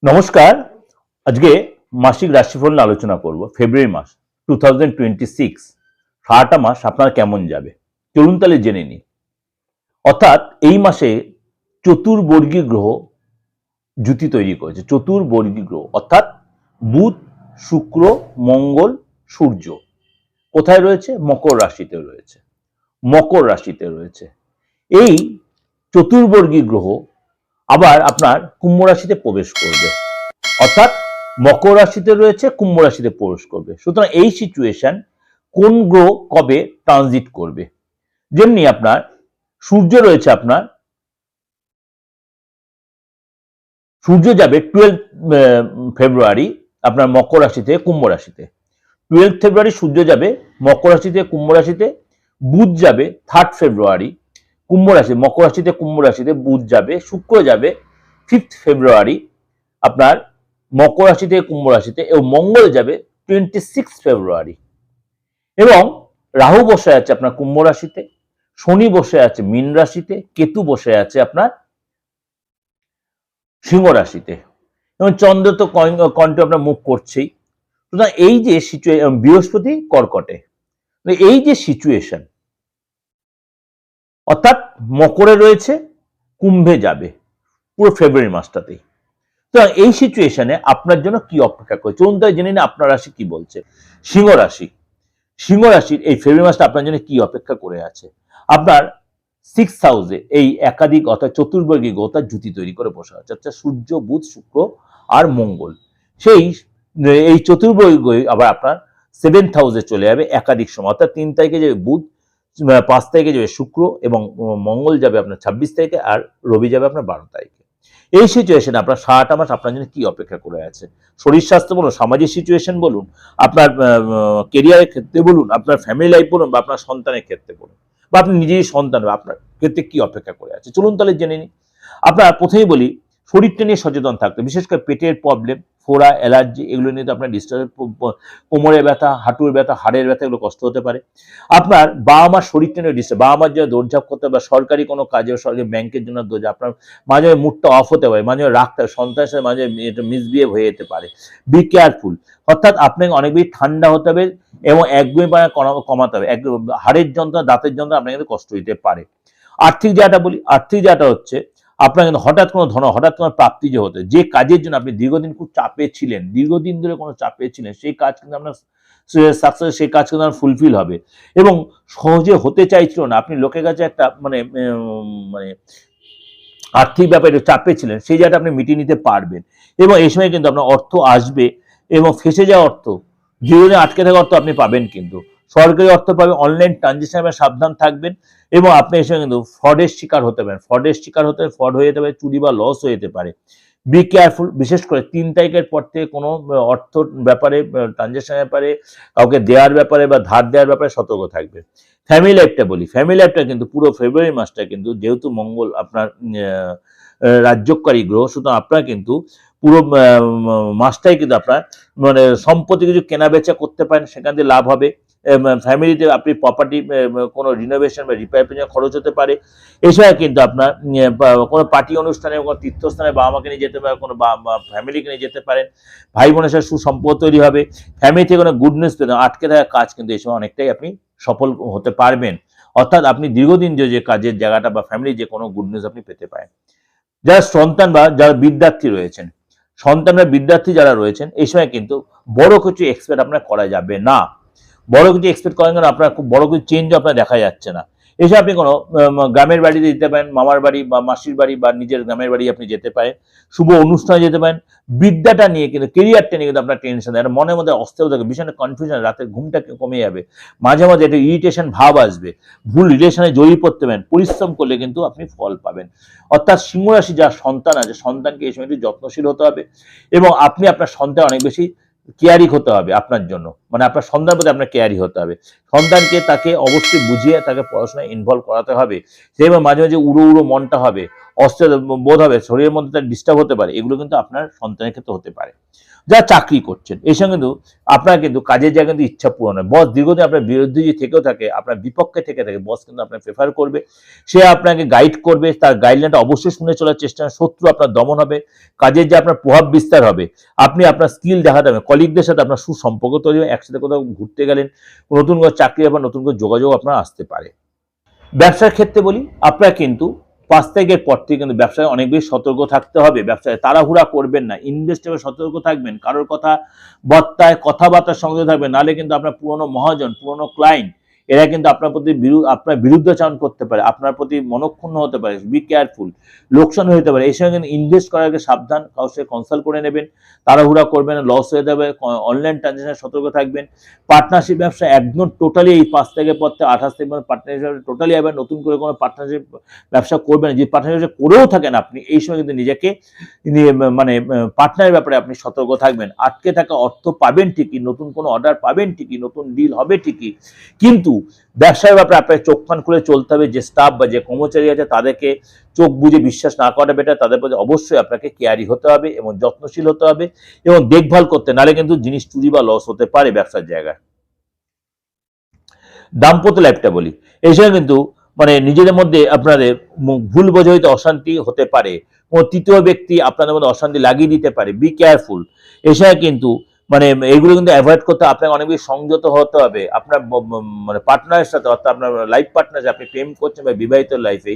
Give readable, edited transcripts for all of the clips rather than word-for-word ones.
নমস্কার। আজকে মাসিক রাশিফল নিয়ে আলোচনা করব। ফেব্রুয়ারি মাস 2026 সারাটা মাস আপনার কেমন যাবে চলুন তাহলে জেনে নিই। অর্থাৎ এই মাসে চতুর্বর্গী গ্রহ জুতি তৈরি করেছে। চতুর্বর্গী গ্রহ অর্থাৎ বুধ, শুক্র, মঙ্গল, সূর্য কোথায় রয়েছে? মকর রাশিতে রয়েছে। মকর রাশিতে রয়েছে এই চতুর্বর্গী গ্রহ আবার আপনার কুম্ভ রাশিতে প্রবেশ করবে। অর্থাৎ মকর রাশিতে রয়েছে, কুম্ভ রাশিতে প্রবেশ করবে। সুতরাং এই সিচুয়েশন কোন গ্রহ কবে ট্রানজিট করবে? যেমনি আপনার সূর্য রয়েছে, আপনার সূর্য যাবে 12 ফেব্রুয়ারি আপনার মকর রাশিতে কুম্ভ রাশিতে। 12 ফেব্রুয়ারি সূর্য যাবে মকর রাশিতে কুম্ভ রাশিতে। বুধ যাবে 3 ফেব্রুয়ারি কুম্ভ রাশি, মকর রাশিতে কুম্ভ রাশিতে বুধ যাবে। শুক্র যাবে 5 ফেব্রুয়ারি আপনার মকর রাশিতে কুম্ভ রাশিতে, এবং মঙ্গল যাবে 26 ফেব্রুয়ারি। এবং রাহু বসে আছে আপনার কুম্ভ রাশিতে, শনি বসে আছে মীন রাশিতে, কেতু বসে আছে আপনার সিংহ রাশিতে, এবং চন্দ্র তো কণ্ঠে আপনার মুখ করছেই। সুতরাং এই যে সিচুয়েশন, বৃহস্পতি কর্কটে, এই যে সিচুয়েশন অর্থাৎ মকরে রয়েছে, কুম্ভে যাবে পুরো ফেব্রুয়ারি মাসটাতেই। তো এই সিচুয়েশনে আপনার জন্য কি অপেক্ষা করে চলুন তাই জেনে নিন আপনার রাশি কি বলছে। সিংহ রাশি, সিংহ রাশির এই ফেব্রুয়ারি মাসটা আপনার জন্য কি অপেক্ষা করে আছে? আপনার 6 হাউসে এই একাধিক অর্থাৎ চতুর্বর্গী গ্রহ তার জুতি তৈরি করে বসা আছে। অর্থাৎ সূর্য, বুধ, শুক্র আর মঙ্গল। সেই এই চতুর্বর্গী গ্রহ আবার আপনার 7th হাউসে চলে যাবে একাধিক সময়। অর্থাৎ 3 তারিখে যাবে বুধ, 5 তারিখে যাবে শুক্র, এবং মঙ্গল যাবে আপনার 26 তারিখে, আর রবি যাবে আপনার 12 তারিখে। এই সিচুয়েশনে আপনার সারাটা মাস আপনার জন্য কি অপেক্ষা করে আছে? শরীর স্বাস্থ্য বলুন, সামাজিক সিচুয়েশন বলুন, আপনার কেরিয়ারের ক্ষেত্রে বলুন, আপনার ফ্যামিলি লাইফ বলুন, বা আপনার সন্তানের ক্ষেত্রে বলুন, বা আপনি নিজেই সন্তান, আপনার ক্ষেত্রে কি অপেক্ষা করে আছে চলুন তাহলে জেনে নিই। আপনার প্রথমেই বলি, শরীরটা নিয়ে সচেতন থাকতে, বিশেষ করে পেটের প্রবলেম, ফোড়া, অ্যালার্জি এগুলো নিয়ে তো আপনার ডিস্টার্ব, কোমরে ব্যথা, হাঁটুর ব্যথা, হাড়ের ব্যথা, এগুলো কষ্ট হতে পারে। আপনার বাবা মার শরীরটা নিয়ে ডিস্টার্ব, বাবা মার জন্য দৌড়ঝাঁপ করতে হবে, বা সরকারি কোনো কাজে, সরকারি ব্যাংকের জন্য দৌড়ঝাঁপ, আপনার মাঝে মুডটা অফ হতে পারে, মাঝে রাগটা সন্তানের সাথে মাঝে মিসবিহেভ হয়ে যেতে পারে। Be careful. অর্থাৎ আপনাকে অনেক বেশি ঠান্ডা হতে হবে, এবং একগুঁয়ে পারা কমাতে হবে। হাড়ের যন্ত্রণা, দাঁতের যন্ত্রণা আপনাকে কিন্তু কষ্ট দিতে পারে। আর্থিক জায়গাটা বলি, আর্থিক জায়গাটা হচ্ছে আপনার কিন্তু হঠাৎ কোনো প্রাপ্তি যে হতে, যে কাজের জন্য আপনি দীর্ঘদিন খুব চাপে ছিলেন, দীর্ঘদিন ধরে কোনো চাপে ছিলেন, সেই কাজ কিন্তু আপনার সাকসেস, সেই কাজ কিন্তু আপনার ফুলফিল হবে। এবং সহজে হতে চাইছিল না, আপনি লোকের কাছে একটা মানে আর্থিক ব্যাপারে চাপে ছিলেন, সেই জায়গাটা আপনি মিটিয়ে নিতে পারবেন। এবং এই সময় কিন্তু আপনার অর্থ আসবে, এবং ফেসে যাওয়া অর্থ, জীবনে আটকে থাকা অর্থ আপনি পাবেন। কিন্তু সরকারি অর্থ পাবেন, অনলাইন ট্রানজেকশনে সাবধান থাকবেন, এবং আপনি এই সময় কিন্তু ফ্রডের শিকার হতে পারেন। ফ্রড হয়ে যেতে পারে, চুরি বা লস হয়ে যেতে পারে। Be careful. বিশেষ করে 3 তারিখের পর থেকে কোনো অর্থ ব্যাপারে, ট্রানজেকশনের ব্যাপারে, কাউকে দেওয়ার ব্যাপারে বা ধার দেওয়ার ব্যাপারে সতর্ক থাকবে। ফ্যামিলি লাইফটা বলি, ফ্যামিলি লাইফটা কিন্তু পুরো ফেব্রুয়ারি মাসটা কিন্তু, যেহেতু মঙ্গল আপনার রাজ্যকারী গ্রহ, সুতরাং আপনার কিন্তু পুরো মাসটাই কিন্তু আপনার মানে সম্পত্তি কিছু কেনা বেচা করতে পারেন, সেখান থেকে লাভ হবে। ফ্যামিলিতে আপনি প্রপার্টি কোনো রিনোভেশন বা রিপেয়ার পেছনে খরচ হতে পারে। এছাড়া কিন্তু আপনার কোনো পার্টি অনুষ্ঠানে, কোনো তীর্থস্থানে বাবা মাকে নিয়ে যেতে পারেন, কোনো ফ্যামিলিকে নিয়ে যেতে পারেন। ভাই বোনের সাথে সুসম্পর্ক তৈরি হবে। ফ্যামিলি থেকে কোনো গুড নিউজ পেতে, আটকে থাকা কাজ কিন্তু এই সময় অনেকটাই আপনি সফল হতে পারবেন। অর্থাৎ আপনি দীর্ঘদিন যে কাজের জায়গাটা বা ফ্যামিলি যে কোনো গুড নিউজ আপনি পেতে পারেন। যারা সন্তান বা যারা বিদ্যার্থী রয়েছেন, সন্তান বা বিদ্যার্থী যারা রয়েছেন, এই সময় কিন্তু বড় কিছু এক্সপেক্ট আপনার করা যাবে না। বড় কিছু এক্সপেক্ট করেন কেন, আপনার খুব বড় কিছু চেঞ্জ আপনার দেখা যাচ্ছে না। এসে আপনি কোনো গ্রামের বাড়িতে যেতে পারেন, মামার বাড়ি বা মাসির বাড়ি বা নিজের গ্রামের বাড়ি আপনি যেতে পারেন, শুভ অনুষ্ঠানে যেতে পারেন। বিদ্যাটা নিয়ে কিন্তু, কেরিয়ারটা নিয়ে কিন্তু আপনার টেনশন থাকে, মনের মধ্যে অস্থিরতা থাকে, ভীষণ কনফিউশন, রাতের ঘুমটা কমে যাবে, মাঝে মাঝে একটা ইরিটেশন ভাব আসবে, ভুল রিলেশনে জড়িয়ে পড়তে পারেন। পরিশ্রম করলে কিন্তু আপনি ফল পাবেন। অর্থাৎ সিংহ রাশি যার সন্তান আছে, সন্তানকে এই সময় একটু যত্নশীল হতে হবে, এবং আপনি আপনার সন্তান অনেক বেশি কেয়ারিং হতে হবে আপনার জন্য। মানে আপনার সন্তানের প্রতি আপনার কেয়ারি হতে হবে। সন্তানকে তাকে অবশ্যই বুঝিয়ে তাকে পড়াশোনায় ইনভলভ করাতে হবে। সেভাবে মাঝে মাঝে উড়ো উড়ো মনটা হবে, অস্থির বোধ হবে, শরীরের মধ্যে তার ডিস্টার্ব হতে পারে, এগুলো কিন্তু আপনার সন্তানের ক্ষেত্রে হতে পারে। যা চাকরি করছেন এই সঙ্গে কিন্তু আপনার কিন্তু কাজের জায়গায় কিন্তু ইচ্ছা পূরণ হয়। বস দীর্ঘদিন আপনার বিরুদ্ধে যদি থেকেও থাকে, আপনার বিপক্ষে থেকে থাকে, বস কিন্তু আপনার প্রেফার করবে, সে আপনাকে গাইড করবে, তার গাইডলাইনটা অবশ্যই শুনে চলার চেষ্টা, শত্রু আপনার দমন হবে, কাজের যে আপনার প্রভাব বিস্তার হবে, আপনি আপনার স্কিল দেখাতে হবে, কলিগদের সাথে আপনার সুসম্পর্ক তৈরি হবে, একসাথে কোথাও ঘুরতে গেলেন, নতুন করে চাকরি বা নতুন করে যোগাযোগ আপনার আসতে পারে। ব্যবসার ক্ষেত্রে বলি, আপনার কিন্তু 5 তারিখের পর থেকে কিন্তু ব্যবসায় অনেক বেশি সতর্ক থাকতে হবে। ব্যবসায় তাড়াহুড়া করবেন না, ইনভেস্টরে সতর্ক থাকবেন, কারোর কথাবার্তার সঙ্গে থাকবেন, নাহলে কিন্তু আপনার পুরনো মহাজন, পুরনো ক্লায়েন্ট, এরা কিন্তু আপনার প্রতি আপনার বিরুদ্ধাচরণ করতে পারে, আপনার প্রতি মনক্ষুণ্ণ হতে পারে, বি কেয়ারফুল, লোকসান হতে পারে। এই সঙ্গে কিন্তু ইনভেস্ট করার আগে সাবধান, কারোর সাথে কনসাল্ট করে নেবেন, তাড়াহুড়া করবেন না, লস হয়ে যাবে। অনলাইন ট্রানজাকশনে সতর্ক থাকবেন। পার্টনারশিপ ব্যবসা একদম টোটালি এই 5 তারিখের পর থেকে 28 তারিখ পর্যন্ত পার্টনারশিপ টোটালি আবার নতুন করে কোনো পার্টনারশিপ ব্যবসা করবেন। যে পার্টনারশিপ করেও থাকেন আপনি, এই সময় কিন্তু নিজেকে মানে পার্টনারের ব্যাপারে আপনি সতর্ক থাকবেন। আটকে থাকা অর্থ পাবেন ঠিকই, নতুন কোনো অর্ডার পাবেন ঠিকই, নতুন ডিল হবে ঠিকই, কিন্তু ব্যবসার ব্যাপারে আপনাকে চোখ কান খুলে চলতে হবে। যে স্টাফ বা যে কর্মচারী আছে তাদেরকে চোখ বুঝে বিশ্বাস না করা বেটার, তাদের প্রতি অবশ্যই আপনাকে কেয়ারি হতে হবে এবং যত্নশীল হতে হবে এবং দেখভাল করতে, নাহলে কিন্তু জিনিস চুরি বা লস হতে পারে ব্যবসার জায়গায়। দাম্পত্য লাইফটা বলি, এই সময় কিন্তু মানে নিজেদের মধ্যে আপনাদের ভুল বোঝাইতে অশান্তি হতে পারে, কোনো তৃতীয় ব্যক্তি আপনাদের মধ্যে অশান্তি লাগিয়ে দিতে পারে, বি কেয়ারফুল। এই সময় কিন্তু মানে এইগুলো কিন্তু অ্যাভয়েড করতে আপনাকে অনেক বেশি সংযত হতে হবে আপনার মানে পার্টনারের সাথে, অর্থাৎ আপনার লাইফ পার্টনার, আপনি প্রেম করছেন বা বিবাহিত লাইফে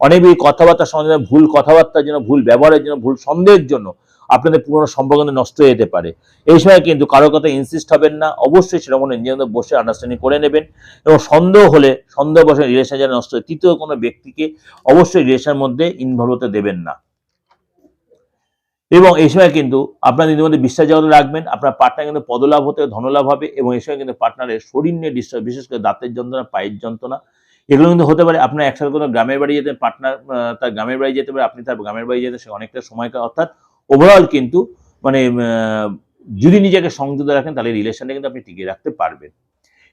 অনেক বেশি কথাবার্তার সঙ্গে, ভুল কথাবার্তার জন্য, ভুল ব্যবহারের জন্য, ভুল সন্দেহের জন্য আপনাদের পুরোনো সম্পর্ক নষ্ট হয়ে যেতে পারে। এই সময় কিন্তু কারো কথা ইনসিস্ট হবেন না, অবশ্যই সেটা মনে নিজেদের বসে আন্ডারস্ট্যান্ডিং করে নেবেন এবং সন্দেহ হলে, সন্দেহ বসে রিলেশন যেন নষ্ট হয়, তৃতীয় কোনো ব্যক্তিকে অবশ্যই রিলেশনের মধ্যে ইনভলভ হতে দেবেন না। এবং এই সময় কিন্তু আপনার নিজের মধ্যে বিশ্বাস জগতে রাখবেন, আপনার পার্টনার কিন্তু পদলাভ হতে, ধনলাভ হবে। এবং এই সময় কিন্তু পার্টনারের শরীর নিয়ে ডিস্টার্ব, বিশেষ করে দাঁতের যন্ত্রণা, পায়ের যন্ত্রণা, এগুলো কিন্তু হতে পারে। আপনার একসাথে কোনো গ্রামের বাড়ি যেতে, পার্টনার তার গ্রামের বাড়ি যেতে পারে, আপনি তার গ্রামের বাড়ি যেতে, সে অনেকটা সময়কাল, অর্থাৎ ওভারঅল কিন্তু মানে যদি নিজেকে সংযত রাখেন তাহলে রিলেশনটা কিন্তু আপনি টিকিয়ে রাখতে পারবেন।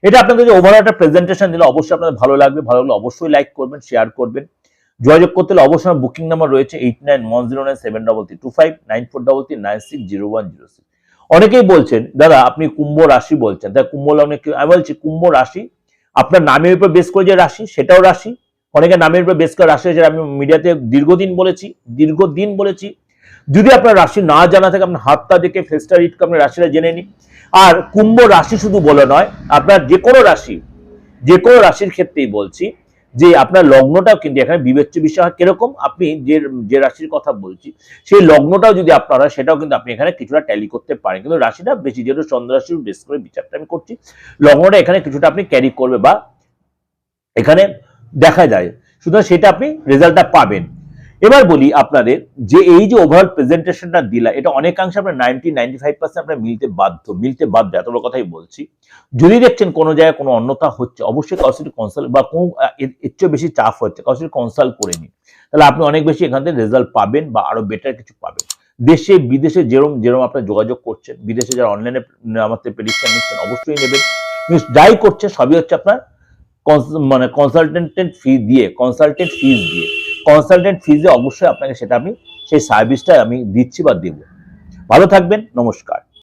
এটা আপনাদের যে ওভারঅল একটা প্রেজেন্টেশন দিলে অবশ্যই আপনাদের ভালো লাগবে। ভালো লাগলে অবশ্যই লাইক করবেন, শেয়ার করবেন। যোগাযোগ করতে হলে অবশ্যই বুকিং নাম্বার রয়েছে 8910973325 9433960106। অনেকেই বলছেন দাদা আপনি কুম্ভ রাশি বলছেন, তাই কুম্ভ লগ্নে, আমি বলছি কুম্ভ রাশি আপনার নামের উপর বেস করে যে রাশি সেটাও রাশি, অনেকের নামের উপর বেস করে রাশি আছে। আমি মিডিয়াতে দীর্ঘদিন বলেছি। যদি আপনার রাশি না জানা থাকে, আপনার হাতটা দেখে ফেসটা রিড করে আপনার রাশিটা জেনে নিন। আর কুম্ভ রাশি শুধু বলে নয়, আপনার যে কোনো রাশির ক্ষেত্রেই বলছি যে আপনার লগ্নটাও কিন্তু এখানে বিবেচ্য বিষয় হয়। কিরকম, আপনি যে রাশির কথা বলছি সেই লগ্নটাও যদি আপনার হয়, সেটাও কিন্তু আপনি এখানে কিছুটা ট্যালি করতে পারেন। কিন্তু রাশিটা বেশি, যেহেতু চন্দ্র রাশির বেস করে বিচারটা আমি করছি, লগ্নটা এখানে কিছুটা আপনি ক্যারি করবে বা এখানে দেখা যায়, সুতরাং সেটা আপনি রেজাল্টটা পাবেন। এবার বলি আপনাদের যে এই যে ওভারঅল প্রেজেন্টেশনটা দিলা, এটা অনেকাংশে আপনার 90-95% আপনার মিলতে বাধ্য, এত বড় কথাই বলছি। যদি দেখছেন কোনো জায়গায় কোনো অন্যথা হচ্ছে, অবশ্যই কারোর সাথে কনসাল্ট, বা কোনো এর চেয়ে বেশি চাপ হচ্ছে, কারোর সাথে কনসাল্ট করে নিন, তাহলে আপনি অনেক বেশি এখান থেকে রেজাল্ট পাবেন বা আরো বেটার কিছু পাবেন। দেশে বিদেশে যেরকম আপনার যোগাযোগ করছেন, বিদেশে যারা অনলাইনে আমাদের প্রেডিকশন নিচ্ছেন অবশ্যই নেবেন। যাই করছে সবই হচ্ছে আপনার মানে কনসালটেন্ট ফিজ দিয়ে অবশ্যই আপনাকে সেটা আমি সেই সার্ভিসটা আমি দিচ্ছি বা দেব। ভালো থাকবেন, নমস্কার।